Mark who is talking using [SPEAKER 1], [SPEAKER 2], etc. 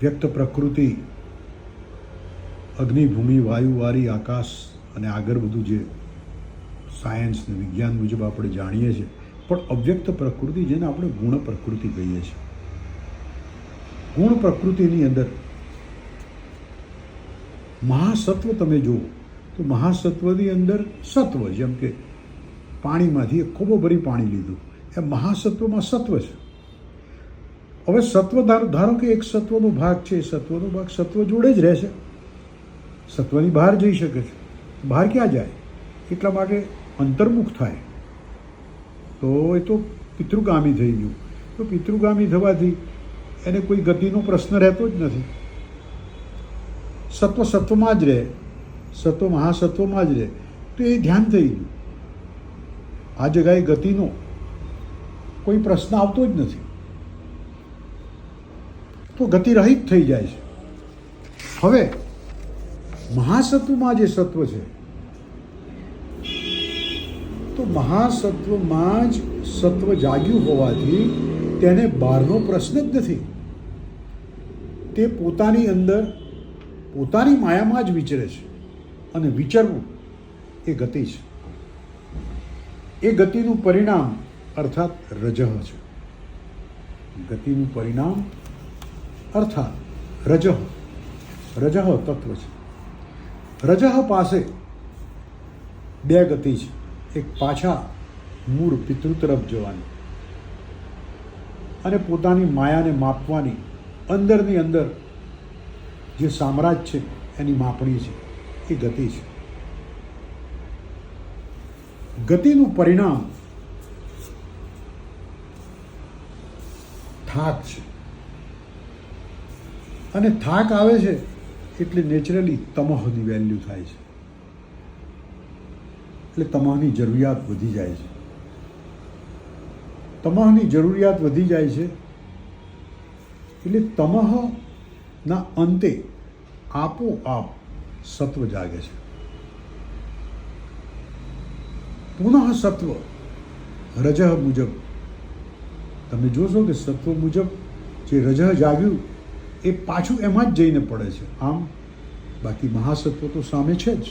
[SPEAKER 1] વ્યક્ત પ્રકૃતિ, અગ્નિ, ભૂમિ, વાયુ, વારી, આકાશ અને આગળ બધું જે સાયન્સ ને વિજ્ઞાન મુજબ આપણે જાણીએ છીએ, પણ અવ્યક્ત પ્રકૃતિ જેને આપણે ગુણ પ્રકૃતિ કહીએ છીએ. ગુણ પ્રકૃતિની અંદર મહાસત્વ તમે જુઓ તો મહાસત્વની અંદર સત્વ, જેમ કે પાણીમાંથી એક ખોબો ભરી પાણી લીધું, એ મહાસત્વમાં સત્વ છે. હવે સત્વ ધારો કે એક સત્વનો ભાગ છે, સત્વનો ભાગ સત્વ જોડે જ રહેશે, સત્વની બહાર જઈ શકે છે. બહાર ક્યાં જાય? એટલા માટે અંતર્મુખ થાય તો એ તો પિતૃગામી થઈ ગયું. તો પિતૃગામી થવાથી એને કોઈ ગતિનો પ્રશ્ન રહેતો જ નથી. સત્વ સત્વમાં જ રહે, સત્વ મહાસત્વમાં જ રહે, તો એ ધ્યાન થઈ ગયું. આ જગાએ ગતિનો કોઈ પ્રશ્ન આવતો જ નથી, તો ગતિરહિત થઈ જાય છે. હવે મહાસત્વમાં જે સત્વ છે, તો મહાસત્વમાં જ સત્વ જાગ્યું હોવાથી તેને બહારનો પ્રશ્ન જ નથી. તે પોતાની અંદર પોતાની માયામાં જ વિચરે છે, અને વિચરવું એ ગતિ છે. એ ગતિનું પરિણામ અર્થાત રજઃ છે. ગતિનું પરિણામ અર્થાત રજઃ તત્વ છે. રજઃ પાસે બે ગતિ છે. એક પાછા મૂળ પિતૃ તરફ જવાની અને પોતાની માયાને માપવાની, અંદરની અંદર જે સામ્રાજ્ય છે એની માપણી છે, એ ગતિ છે. ગતિનું પરિણામ થાક છે, અને થાક આવે છે એટલે નેચરલી તમઃની વેલ્યુ થાય છે, એટલે તમઃની જરૂરિયાત વધી જાય છે. તમઃની જરૂરિયાત વધી જાય છે એટલે તમઃના અંતે આપોઆપ સત્વ જાગે છે. પુનઃ સત્વ રજઃ મુજબ તમે જોશો કે સત્વ મુજબ જે રજઃ જાગ્યું એ પાછું એમાં જ જઈને પડે છે. આમ બાકી મહાસત્વ તો સામે છે જ.